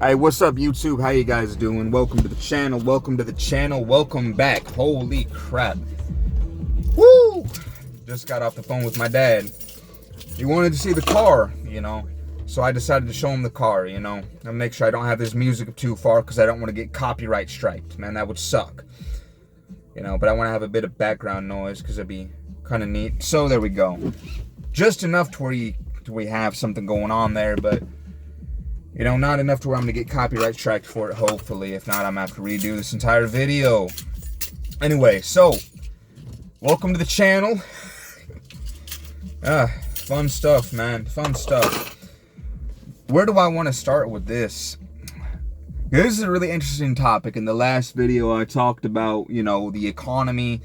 Hey, what's up, YouTube? How you guys doing? Welcome to the channel. Welcome to the channel. Welcome back. Holy crap. Woo! Just got off the phone with my dad. He wanted to see the car, So I decided to show him the car, And make sure I don't have this music too far because I don't want to get copyright striked. Man, that would suck. But I want to have a bit of background noise because it'd be kind of neat. So there we go. Just enough to where we have something going on there, but not enough to where I'm going to get copyright striked for it, hopefully. If not, I'm going to have to redo this entire video. Anyway, so, welcome to the channel. Fun stuff, man. Fun stuff. Where do I want to start with this? This is a really interesting topic. In the last video, I talked about, the economy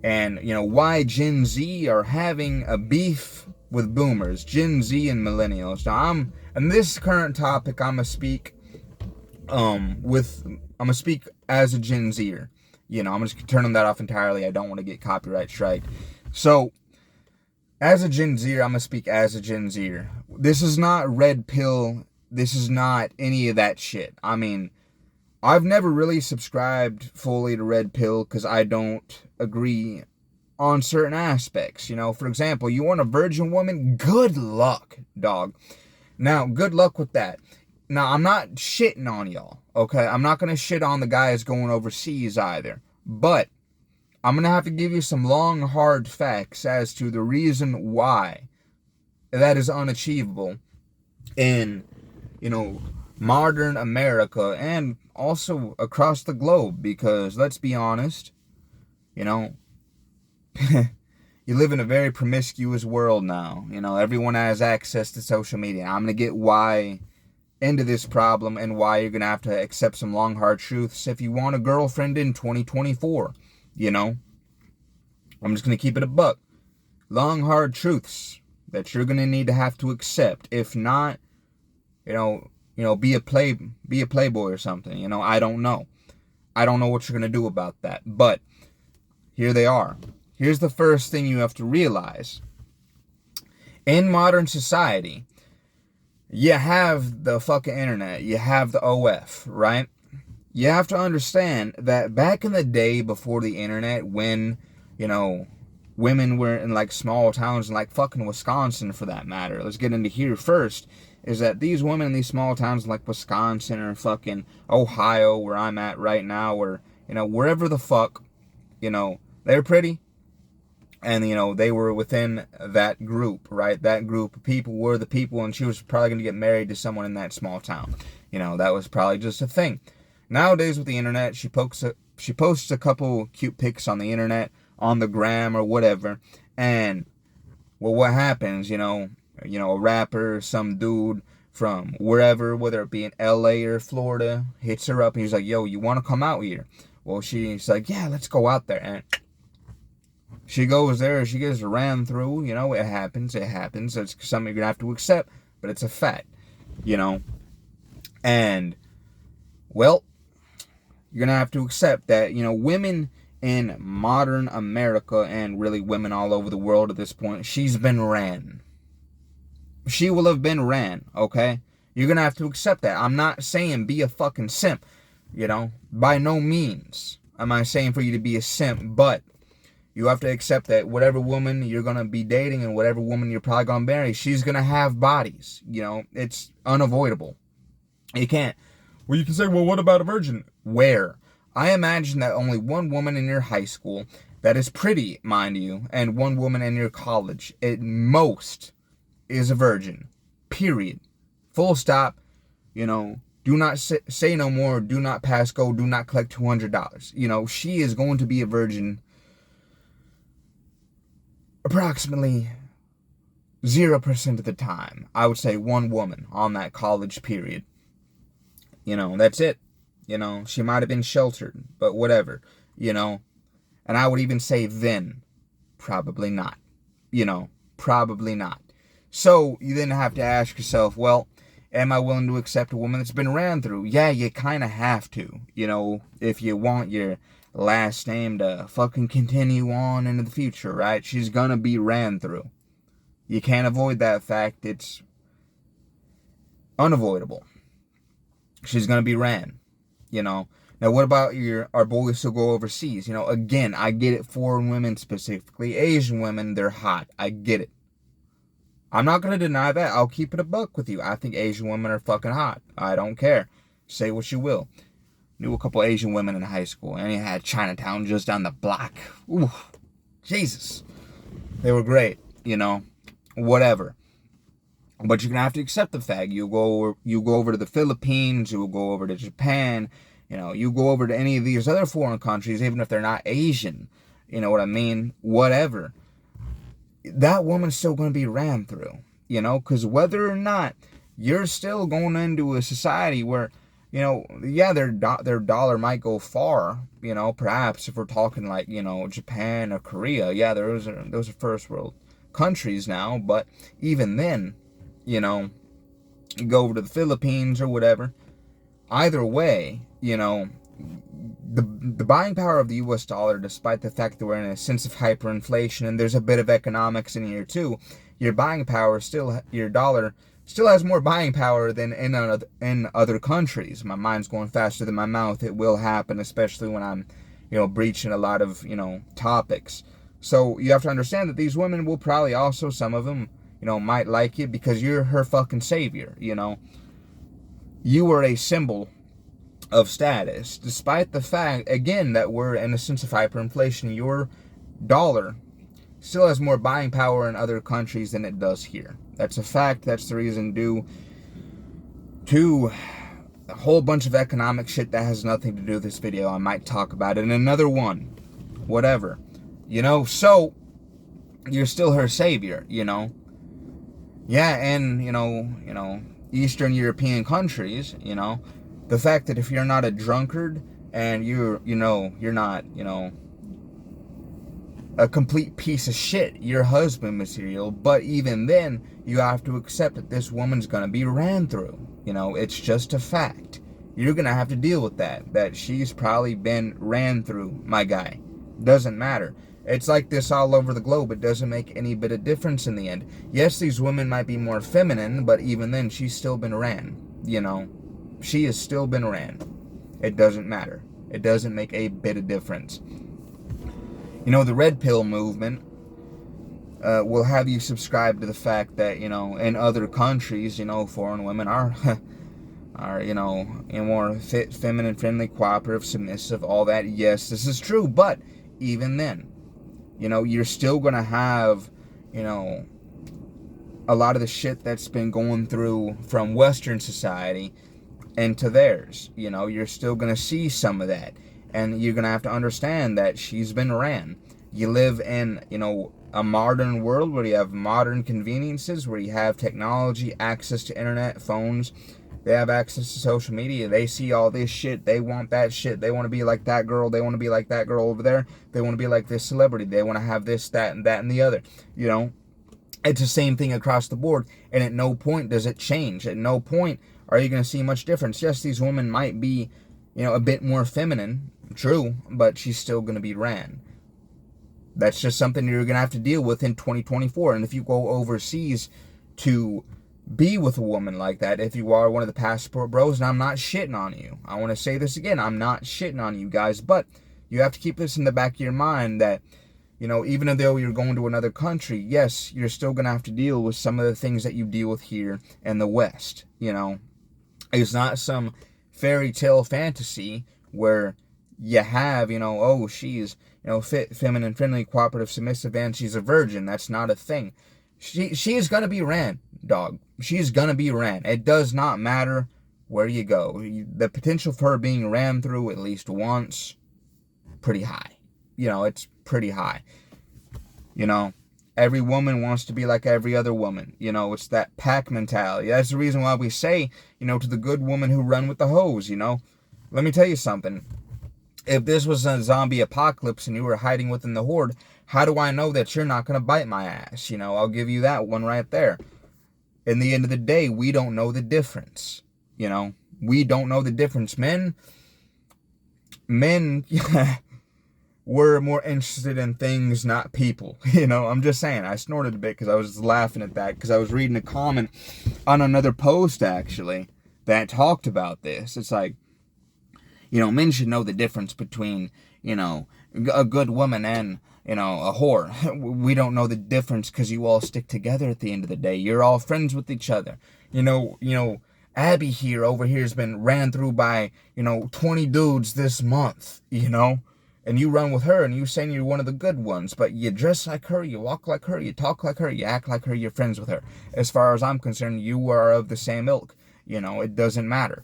and, why Gen Z are having a beef with boomers, Gen Z and millennials. Now, in this current topic, I'm gonna speak as a Gen Zer. I'm just turning that off entirely. I don't want to get copyright strike. So, as a Gen Zer, I'm gonna speak as a Gen Zer. This is not red pill. This is not any of that shit. I mean, I've never really subscribed fully to red pill because I don't agree on certain aspects. For example, you want a virgin woman? Good luck, dog. Now, good luck with that. Now, I'm not shitting on y'all, okay? I'm not going to shit on the guys going overseas either. But I'm going to have to give you some long, hard facts as to the reason why that is unachievable in, modern America and also across the globe. Because, let's be honest, you live in a very promiscuous world now. Everyone has access to social media. I'm going to get into this problem and why you're going to have to accept some long, hard truths if you want a girlfriend in 2024. I'm just going to keep it a buck. Long, hard truths that you're going to need to have to accept. If not, be a playboy or something. I don't know. I don't know what you're going to do about that. But here they are. Here's the first thing you have to realize. In modern society, you have the fucking internet. You have the OF, right? You have to understand that back in the day before the internet, when, women were in small towns in fucking Wisconsin for that matter. Let's get into here first. Is that these women in these small towns like Wisconsin or fucking Ohio, where I'm at right now, or, wherever the fuck, they're pretty. And, they were within that group, right? That group of people were the people, and she was probably going to get married to someone in that small town. That was probably just a thing. Nowadays with the internet, she posts a couple cute pics on the internet, on the gram or whatever. And, well, what happens, a rapper, some dude from wherever, whether it be in LA or Florida, hits her up and he's like, yo, you want to come out here? Well, she's like, yeah, let's go out there. And she goes there, she gets ran through, it happens. It's something you're going to have to accept, but it's a fact, And, well, you're going to have to accept that, women in modern America and really women all over the world at this point, she's been ran. She will have been ran, okay? You're going to have to accept that. I'm not saying be a fucking simp, By no means am I saying for you to be a simp, but you have to accept that whatever woman you're going to be dating and whatever woman you're probably going to marry, she's going to have bodies. It's unavoidable. You can't. Well, you can say, well, what about a virgin? Where? I imagine that only one woman in your high school that is pretty, mind you, and one woman in your college at most is a virgin. Period. Full stop. Do not say no more. Do not pass go. Do not collect $200. She is going to be a virgin approximately 0% of the time. I would say one woman on that college period. That's it. She might have been sheltered, but whatever, And I would even say then, probably not. Probably not. So you then have to ask yourself, well, am I willing to accept a woman that's been ran through? Yeah, you kind of have to, if you want your last name to fucking continue on into the future, right? She's gonna be ran through. You can't avoid that fact. It's unavoidable. She's going to be ran, you know. Now, what about our boys who go overseas? You know, again, I get it, foreign women specifically. Asian women, they're hot. I get it. I'm not going to deny that. I'll keep it a buck with you. I think Asian women are fucking hot. I don't care. Say what you will. Knew a couple Asian women in high school, and you had Chinatown just down the block. Ooh, Jesus. They were great, you know, whatever. But you're going to have to accept the fact. You go over to the Philippines, you'll go over to Japan, you know, you go over to any of these other foreign countries, even if they're not Asian, you know what I mean? Whatever. That woman's still going to be ran through, you know, because whether or not you're still going into a society where, you know, yeah, their dollar might go far, you know, perhaps if we're talking like, you know, Japan or Korea, yeah, those are first world countries now, but even then, you know, you go over to the Philippines or whatever, either way, you know, the buying power of the US dollar, despite the fact that we're in a sense of hyperinflation and there's a bit of economics in here too, your buying power your dollar still has more buying power than in other countries. My mind's going faster than my mouth. It will happen, especially when I'm, you know, breaching a lot of, you know, topics. So you have to understand that these women will probably also, some of them, you know, might like you because you're her fucking savior, you know. You are a symbol of status, despite the fact, again, that we're in a sense of hyperinflation. Your dollar still has more buying power in other countries than it does here. That's a fact. That's the reason due to a whole bunch of economic shit that has nothing to do with this video. I might talk about it in another one. Whatever. You know, so you're still her savior, you know. Yeah, and, you know, Eastern European countries, you know, the fact that if you're not a drunkard and you're not, you know, a complete piece of shit, you're husband material, but even then, you have to accept that this woman's gonna be ran through. You know, it's just a fact. You're gonna have to deal with that she's probably been ran through, my guy. Doesn't matter. It's like this all over the globe. It doesn't make any bit of difference in the end. Yes, these women might be more feminine, but even then, she's still been ran. You know, she has still been ran. It doesn't matter. It doesn't make a bit of difference. You know, the red pill movement will have you subscribe to the fact that, you know, in other countries, you know, foreign women are, you know, more fit, feminine, friendly, cooperative, submissive, all that. Yes, this is true, but even then, you know, you're still going to have, you know, a lot of the shit that's been going through from Western society into theirs. You know, you're still going to see some of that. And you're going to have to understand that she's been ran. You live in, you know, a modern world where you have modern conveniences, where you have technology, access to internet, phones. They have access to social media. They see all this shit. They want that shit. They want to be like that girl. They want to be like that girl over there. They want to be like this celebrity. They want to have this, that, and the other. You know, it's the same thing across the board. And at no point does it change. At no point are you going to see much difference. Yes, these women might be, you know, a bit more feminine. True, but she's still going to be ran. That's just something you're going to have to deal with in 2024. And if you go overseas to be with a woman like that, if you are one of the passport bros, and I'm not shitting on you. I want to say this again. I'm not shitting on you guys, but you have to keep this in the back of your mind that, you know, even though you're going to another country, yes, you're still going to have to deal with some of the things that you deal with here in the West. You know, it's not some fairy tale fantasy where you have, you know, oh, she's, you know, fit, feminine, friendly, cooperative, submissive, and she's a virgin. That's not a thing. She is going to be ran, dog. She's going to be ran. It does not matter where you go. The potential for her being ran through at least once, pretty high. You know, it's pretty high. You know, every woman wants to be like every other woman. You know, it's that pack mentality. That's the reason why we say, you know, to the good woman who run with the hose, you know. Let me tell you something. If this was a zombie apocalypse and you were hiding within the horde, how do I know that you're not going to bite my ass? You know, I'll give you that one right there. In the end of the day, we don't know the difference. You know, we don't know the difference. Men, we're more interested in things, not people. You know, I'm just saying. I snorted a bit because I was laughing at that because I was reading a comment on another post, actually. that talked about this. It's like, men should know the difference between, a good woman and, a whore. We don't know the difference because you all stick together at the end of the day. You're all friends with each other. Abby over here has been ran through by, 20 dudes this month, and you run with her and you saying you're one of the good ones, but you dress like her, you walk like her, you talk like her, you act like her, you're friends with her. As far as I'm concerned, you are of the same ilk. It doesn't matter.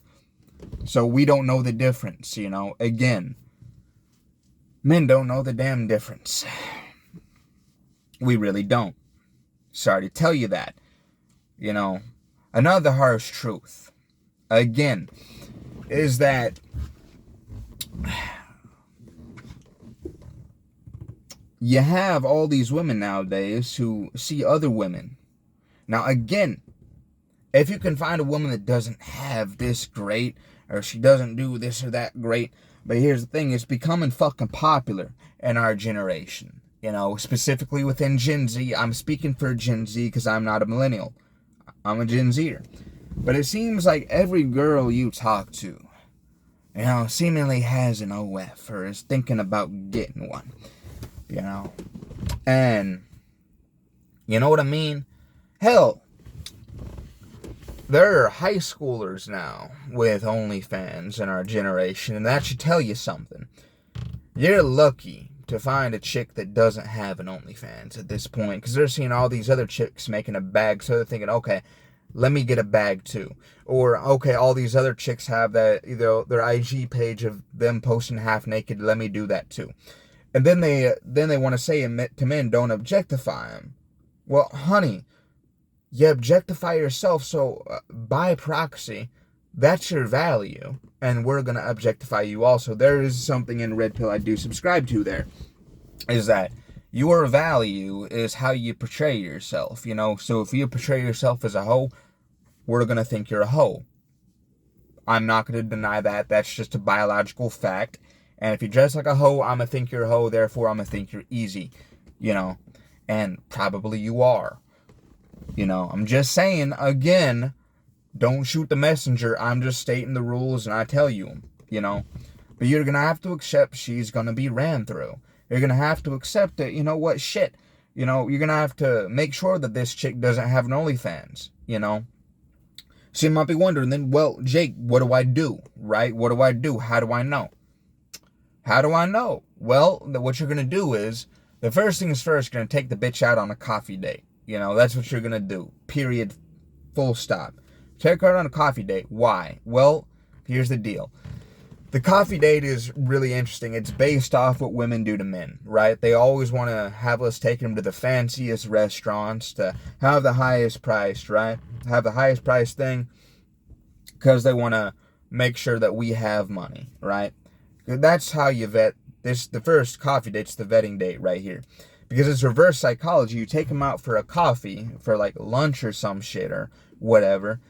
So we don't know the difference, Again, men don't know the damn difference. We really don't. Sorry to tell you that. Another harsh truth, again, is that you have all these women nowadays who see other women. Now, again, if you can find a woman that doesn't have this great, or she doesn't do this or that great, but here's the thing, it's becoming fucking popular in our generation. Specifically within Gen Z. I'm speaking for Gen Z because I'm not a millennial. I'm a Gen Zer. But it seems like every girl you talk to, seemingly has an OF or is thinking about getting one. And, you know what I mean? Hell, there are high schoolers now with OnlyFans in our generation, and that should tell you something. You're lucky to find a chick that doesn't have an OnlyFans at this point, because they're seeing all these other chicks making a bag, so they're thinking, okay, let me get a bag too. Or, okay, all these other chicks have that, their IG page of them posting half naked, let me do that too. And then they want to say to men, don't objectify them. Well, honey, you objectify yourself, so by proxy, that's your value, and we're going to objectify you also. There is something in Red Pill I do subscribe to there, is that your value is how you portray yourself, So if you portray yourself as a hoe, we're going to think you're a hoe. I'm not going to deny that. That's just a biological fact. And if you dress like a hoe, I'm going to think you're a hoe, therefore I'm going to think you're easy, And probably you are. I'm just saying, again, don't shoot the messenger. I'm just stating the rules and I tell you them, But you're going to have to accept she's going to be ran through. You're going to have to accept it. Shit. You're going to have to make sure that this chick doesn't have an OnlyFans, So you might be wondering then, well, Jake, what do I do, right? What do I do? How do I know? How do I know? Well, what you're going to do is, the first things first, you're going to take the bitch out on a coffee date. That's what you're going to do. Period. Full stop. Take her out on a coffee date. Why? Well, here's the deal. The coffee date is really interesting. It's based off what women do to men, right? They always want to have us take them to the fanciest restaurants, to have the highest priced, right? Have the highest priced thing, because they want to make sure that we have money, right? That's how you vet this. The first coffee date's the vetting date right here. Because it's reverse psychology. You take them out for a coffee, for like lunch or some shit or whatever.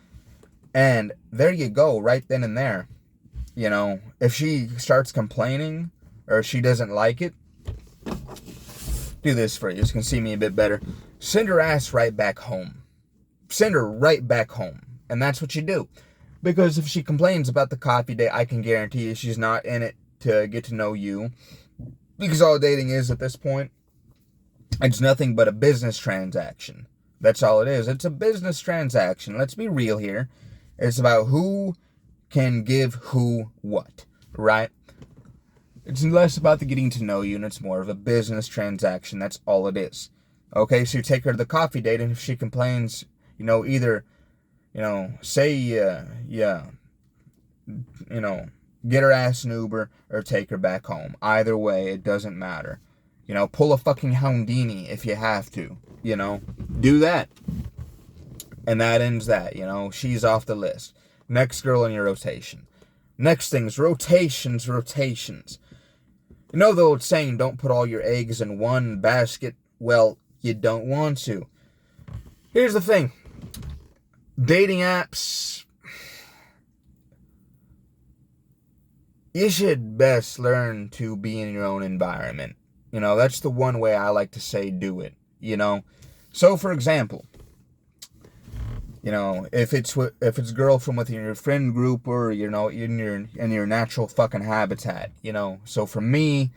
And there you go, right then and there. If she starts complaining or she doesn't like it, do this for you so you can see me a bit better. Send her ass right back home. Send her right back home. And that's what you do. Because if she complains about the coffee date, I can guarantee you she's not in it to get to know you. Because all dating is at this point, it's nothing but a business transaction. That's all it is. It's a business transaction. Let's be real here. It's about who can give who what, right? It's less about the getting to know you, and it's more of a business transaction. That's all it is. Okay, so you take her to the coffee date, and if she complains, either, say, get her ass an Uber or take her back home. Either way, it doesn't matter. Pull a fucking Houdini if you have to. Do that. And that ends that. She's off the list. Next girl in your rotation. Next thing's rotations. The old saying, don't put all your eggs in one basket. Well, you don't want to. Here's the thing. Dating apps, you should best learn to be in your own environment. That's the one way I like to say do it, So, for example, if it's a girl from within your friend group, or in your natural fucking habitat. So for me,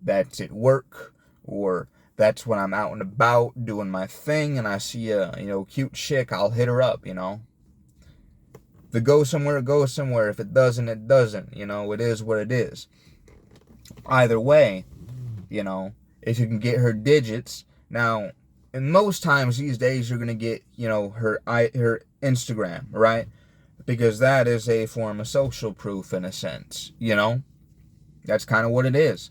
that's at work, or that's when I'm out and about doing my thing and I see a cute chick, I'll hit her up. If it goes somewhere, it goes somewhere. If it doesn't, it doesn't. It is what it is. Either way, if you can get her digits. Now, and most times these days you're gonna get her Instagram, right? Because that is a form of social proof in a sense. That's kind of what it is.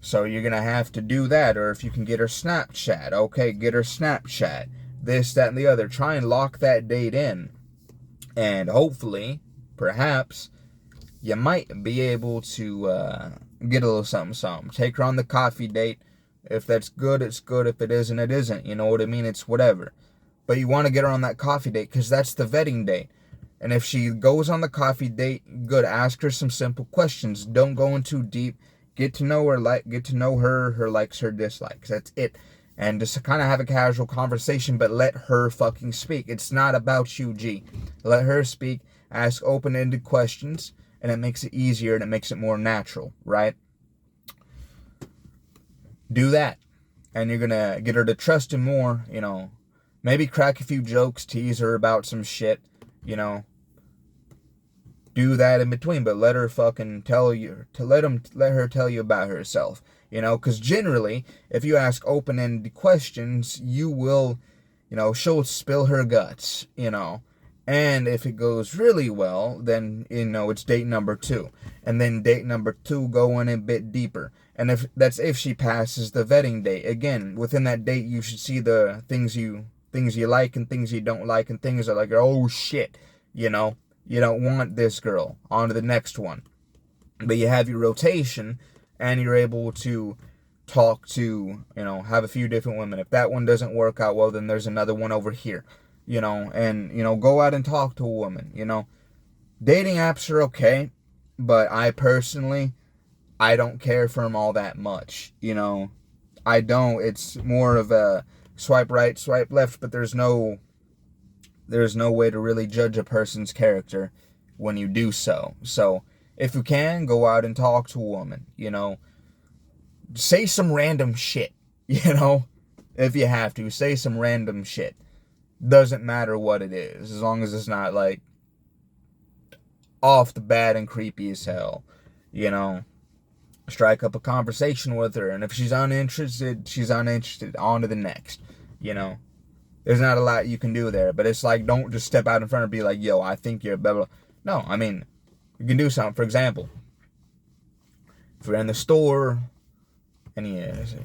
So you're gonna have to do that. Or if you can get her Snapchat, okay, get her Snapchat. This, that, and the other. Try and lock that date in, and hopefully, perhaps, you might be able to get a little something. Take her on the coffee date. If that's good, it's good. If it isn't, it isn't. You know what I mean? It's whatever. But you want to get her on that coffee date because that's the vetting date. And if she goes on the coffee date, good. Ask her some simple questions. Don't go in too deep. Get to know her, her likes, her dislikes. That's it. And just kind of have a casual conversation, but let her fucking speak. It's not about you, G. Let her speak. Ask open-ended questions, and it makes it easier and it makes it more natural, right? Do that, and you're gonna get her to trust you more. Maybe crack a few jokes, tease her about some shit. Do that in between, but let her fucking tell you let her tell you about herself. Because generally, if you ask open-ended questions, you will, she'll spill her guts. And if it goes really well, then, it's date number 2. And then date number 2, go in a bit deeper. And if she passes the vetting date. Again, within that date, you should see the things you like and things you don't like, and things are like, oh shit, you don't want this girl. On to the next one. But you have your rotation, and you're able to talk to, have a few different women. If that one doesn't work out well, then there's another one over here. And go out and talk to a woman. Dating apps are okay, but I personally, I don't care for them all that much. I don't. It's more of a swipe right, swipe left, but there's no way to really judge a person's character when you do so. So if you can, go out and talk to a woman. Say some random shit. If you have to, say some random shit. Doesn't matter what it is, as long as it's not like off the bat and creepy as hell. Strike up a conversation with her, and if she's uninterested, she's uninterested. On to the next. There's not a lot you can do there, but it's like, don't just step out in front and be like, yo, I think you're blah, blah. No, I mean, you can do something. For example, if you're in the store and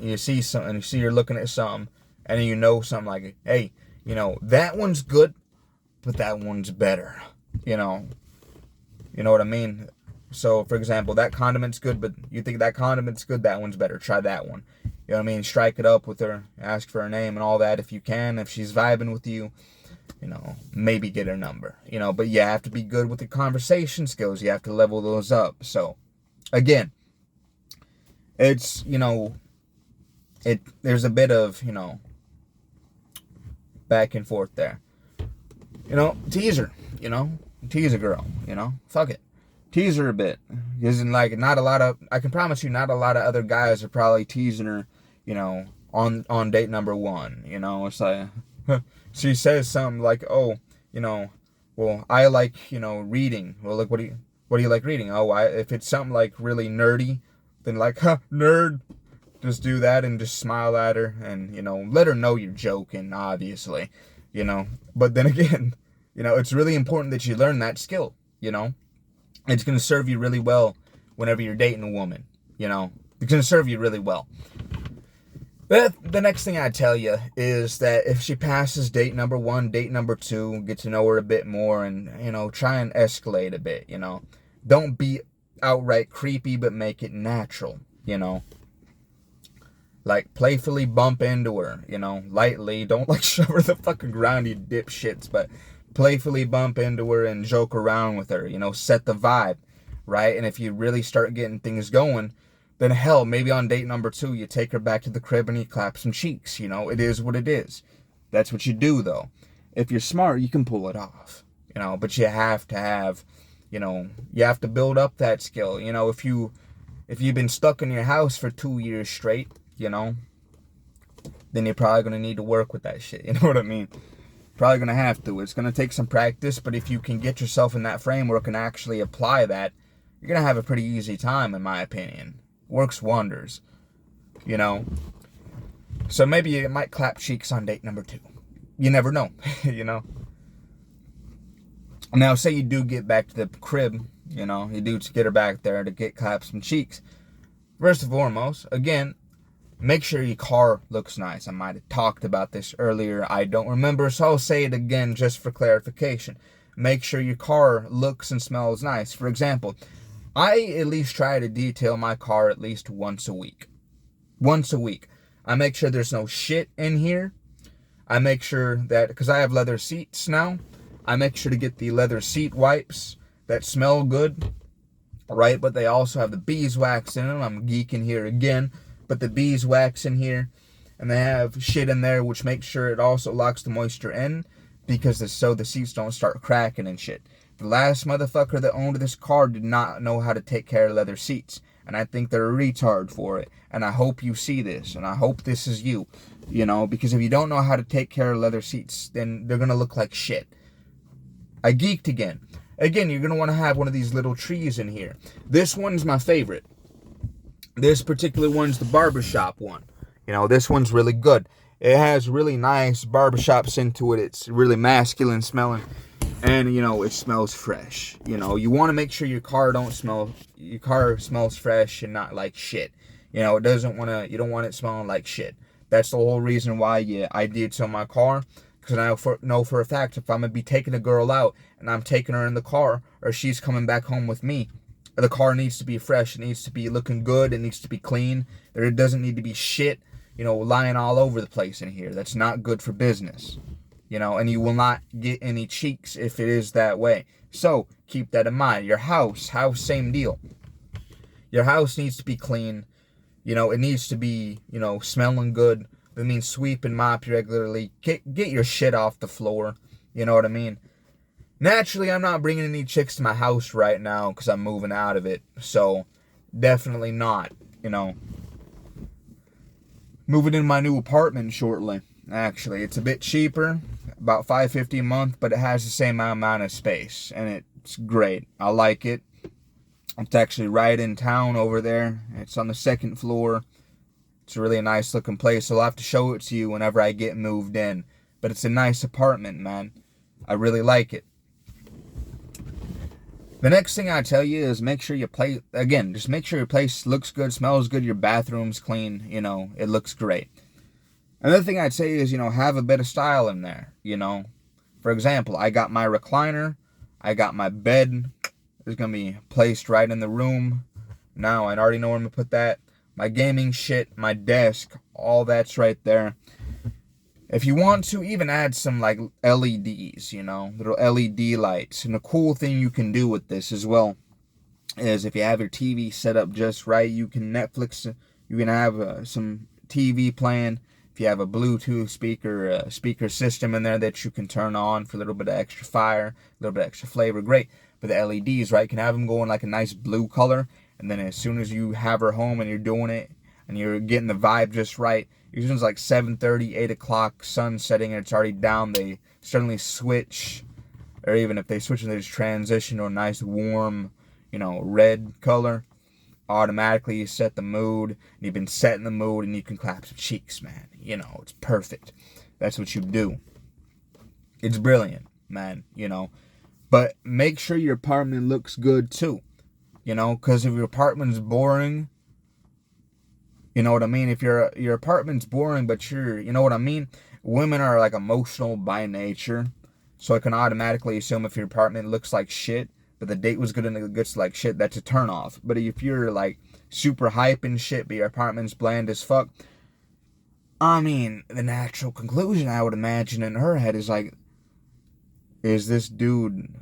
you see something, you see you're looking at something, and something like, hey, that one's good, but that one's better. You know what I mean? So, for example, that condiment's good, but you think that condiment's good, that one's better. Try that one. You know what I mean? Strike it up with her, ask for her name and all that if you can. If she's vibing with you, maybe get her number. But you have to be good with the conversation skills. You have to level those up. So, again, it's, there's a bit of, back and forth there. Tease her, tease a girl, fuck it. Tease her a bit. Isn't like not a lot of, I can promise you, not a lot of other guys are probably teasing her, on date number 1. It's like, she says something like, oh, well, I like, reading. Well, look, what do you like reading? Oh, if it's something like really nerdy, then like, nerd. Just do that and just smile at her and, let her know you're joking, obviously, But then again, it's really important that you learn that skill, It's going to serve you really well whenever you're dating a woman, It's going to serve you really well. But the next thing I tell you is that if she passes date number 1, date number 2, get to know her a bit more and, try and escalate a bit, Don't be outright creepy, but make it natural, Like, playfully bump into her, lightly. Don't, like, shove her the fucking ground, you dipshits, but playfully bump into her and joke around with her, set the vibe, right? And if you really start getting things going, then hell, maybe on date number 2, you take her back to the crib and you clap some cheeks, It is what it is. That's what you do, though. if you're smart, you can pull it off, but you have to have, you have to build up that skill. If you've been stuck in your house for 2 years straight, then you're probably going to need to work with that shit. You know what I mean? Probably going to have to. It's going to take some practice, but if you can get yourself in that framework and actually apply that, you're going to have a pretty easy time, in my opinion. Works wonders, So maybe it might clap cheeks on date number 2. You never know, Now, say you do get back to the crib, you do get her back there to get clap some cheeks. First and foremost, again, make sure your car looks nice. I might have talked about this earlier. I don't remember, so I'll say it again just for clarification. Make sure your car looks and smells nice. For example, I at least try to detail my car at least once a week. Once a week. I make sure there's no shit in here. I make sure that, because I have leather seats now, I make sure to get the leather seat wipes that smell good, right? But they also have the beeswax in them. I'm geeking here again. But the beeswax in here, and they have shit in there which makes sure it also locks the moisture in, because so the seats don't start cracking and shit. The last motherfucker that owned this car did not know how to take care of leather seats, and I think they're a retard for it. And I hope you see this, and I hope this is you, because if you don't know how to take care of leather seats, then they're gonna look like shit. I geeked again. Again, you're gonna want to have one of these little trees in here. This one's my favorite. This particular one's the barbershop one. This one's really good. It has really nice barbershop scent to it. It's really masculine smelling. And, it smells fresh. You want to make sure your car smells fresh and not like shit. You don't want it smelling like shit. That's the whole reason why I did so my car. Because I know for a fact, if I'm going to be taking a girl out and I'm taking her in the car, or she's coming back home with me, the car needs to be fresh. It needs to be looking good. It needs to be clean. There doesn't need to be shit, lying all over the place in here. That's not good for business, and you will not get any cheeks if it is that way. So keep that in mind. Your house, same deal. Your house needs to be clean. It needs to be, smelling good. That means sweep and mop regularly. Get your shit off the floor. You know what I mean? Naturally, I'm not bringing any chicks to my house right now because I'm moving out of it. So, definitely not, Moving in my new apartment shortly. Actually, it's a bit cheaper, about $550 a month, but it has the same amount of space, and it's great. I like it. It's actually right in town over there. It's on the 2nd floor. It's a really nice looking place. So I'll have to show it to you whenever I get moved in. But it's a nice apartment, man. I really like it. The next thing I tell you is make sure your place looks good, smells good, your bathroom's clean, it looks great. Another thing I'd say is, have a bit of style in there, For example, I got my recliner, I got my bed, it's going to be placed right in the room. Now, I already know where I'm going to put that. My gaming shit, my desk, all that's right there. If you want to, even add some like LEDs, little LED lights. And the cool thing you can do with this as well is if you have your TV set up just right, you can you can have some TV playing. If you have a Bluetooth speaker system in there that you can turn on for a little bit of extra fire, a little bit of extra flavor, great. But the LEDs, right, you can have them going like a nice blue color. And then as soon as you have her home and you're doing it and you're getting the vibe just right, usually it's like 7:30, 8 o'clock, sun setting, and it's already down. They suddenly switch, or even if they switch and they just transition to a nice warm, red color. Automatically you set the mood, and you've been setting the mood, and you can clap some cheeks, man. It's perfect. That's what you do. It's brilliant, man, But make sure your apartment looks good too. Because if your apartment's boring, you know what I mean? If your apartment's boring, but you know what I mean? Women are like emotional by nature. So I can automatically assume if your apartment looks like shit, but the date was good and it looks like shit, that's a turn off. But if you're like super hype and shit, but your apartment's bland as fuck, the natural conclusion I would imagine in her head is like, is this dude,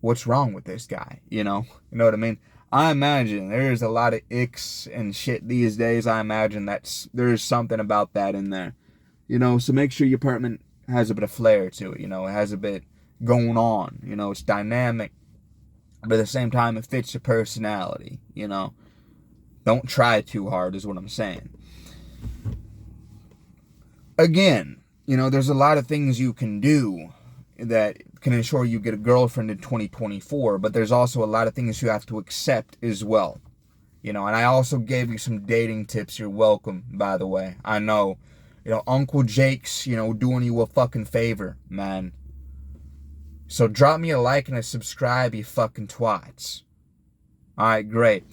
what's wrong with this guy? You know what I mean? I imagine there's a lot of icks and shit these days. I imagine there's something about that in there. So make sure your apartment has a bit of flair to it, you know, it has a bit going on, you know, it's dynamic, but at the same time, it fits your personality, you know. Don't try too hard is what I'm saying. Again, you know, there's a lot of things you can do that can ensure you get a girlfriend in 2024, but there's also a lot of things you have to accept as well. You know, and I also gave you some dating tips. You're welcome, by the way. I know, you know, Uncle Jake's, you know, doing you a fucking favor, man. So drop me a like and a subscribe, you fucking twats. Alright, great.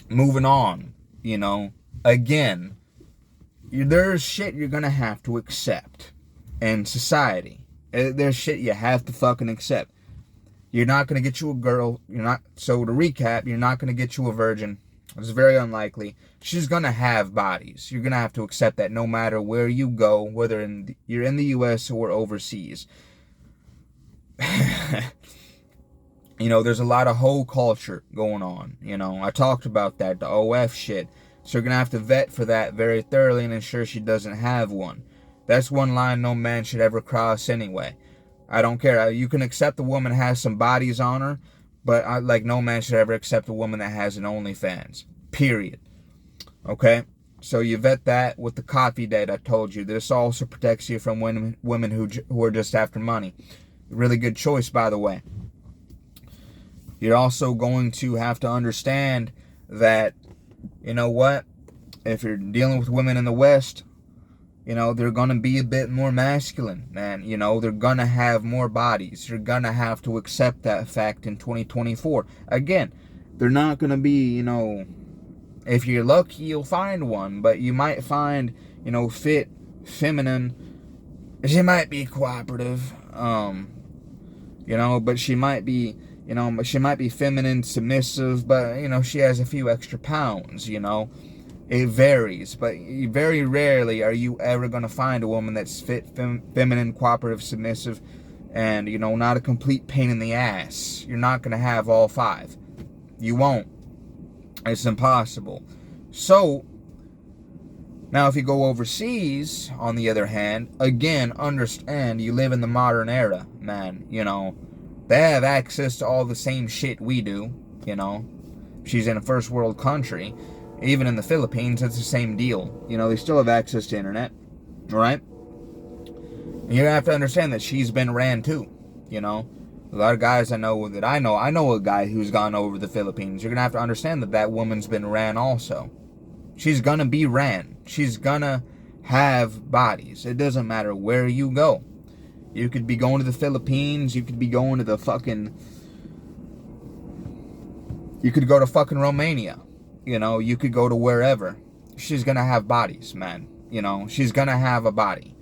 Moving on, you know, again, there's shit you're gonna have to accept in society. There's shit you have to fucking accept. You're not gonna get you a girl. So to recap, you're not gonna get you a virgin. It's very unlikely. She's gonna have bodies. You're gonna have to accept that no matter where you go, whether you're in the U.S. or overseas. You know, there's a lot of hoe culture going on. You know, I talked about that, the OF shit. So you're gonna have to vet for that very thoroughly and ensure she doesn't have one. That's one line no man should ever cross anyway. I don't care. You can accept a woman that has some bodies on her, but no man should ever accept a woman that has an OnlyFans. Period. Okay? So you vet that with the coffee date I told you. This also protects you from women who are just after money. Really good choice, by the way. You're also going to have to understand that, you know what? If you're dealing with women in the West, you know, they're going to be a bit more masculine, and, you know, they're going to have more bodies. You're going to have to accept that fact in 2024. Again, they're not going to be, you know, if you're lucky, you'll find one, but you might find, you know, fit, feminine. She might be cooperative, you know, but she might be, you know, she might be feminine, submissive, but, you know, she has a few extra pounds, you know. It varies, but very rarely are you ever going to find a woman that's fit, feminine, cooperative, submissive, and, you know, not a complete pain in the ass. You're not going to have all five. You won't. It's impossible. So, now if you go overseas, on the other hand, again, understand you live in the modern era, man. You know, they have access to all the same shit we do, you know. She's in a first world country. Even in the Philippines, it's the same deal. You know, they still have access to internet, right? And you have to understand that she's been ran too, you know. A lot of guys I know a guy who's gone over the Philippines. You're going to have to understand that that woman's been ran also. She's going to be ran. She's going to have bodies. It doesn't matter where you go. You could be going to the Philippines. You could be going to the fucking... You could go to fucking Romania. You know, you could go to wherever. She's going to have bodies, man. You know, she's going to have a body.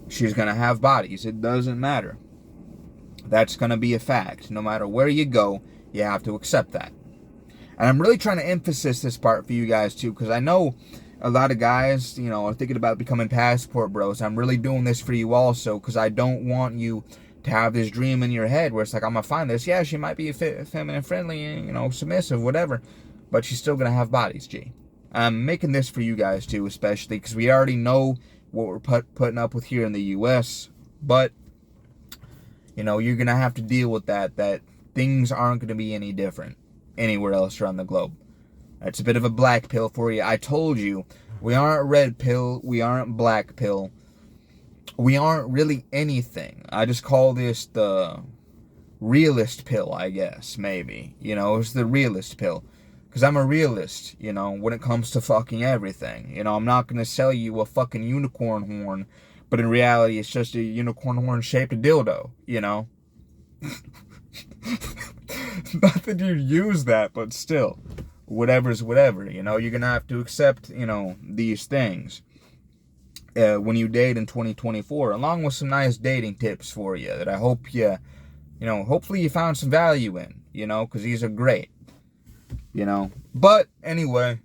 She's going to have bodies. It doesn't matter. That's going to be a fact. No matter where you go, you have to accept that. And I'm really trying to emphasize this part for you guys, too, because I know a lot of guys, you know, are thinking about becoming passport bros. I'm really doing this for you also, because I don't want you to have this dream in your head where it's like, I'm going to find this. Yeah, she might be feminine, friendly, you know, submissive, whatever. But she's still going to have bodies, G. I'm making this for you guys, too, especially because we already know what we're putting up with here in the U.S. But, you know, you're going to have to deal with that things aren't going to be any different anywhere else around the globe. That's a bit of a black pill for you. I told you, we aren't red pill, we aren't black pill. We aren't really anything. I just call this the realist pill, I guess, maybe. You know, it's the realist pill. Because I'm a realist, you know, when it comes to fucking everything. You know, I'm not going to sell you a fucking unicorn horn, but in reality, it's just a unicorn horn-shaped dildo, you know? Not that you use that, but still. Whatever's whatever, you know? You're going to have to accept, you know, these things when you date in 2024, along with some nice dating tips for you that I hope you know, hopefully you found some value in, you know, because these are great. You know, but anyway,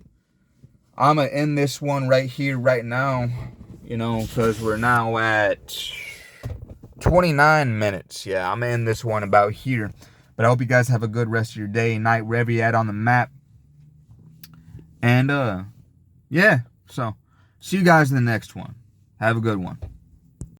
I'm going to end this one right here, right now, you know, because we're now at 29 minutes. Yeah, I'm going to end this one about here, but I hope you guys have a good rest of your day, night, wherever you're at on the map, and, yeah, so, see you guys in the next one. Have a good one.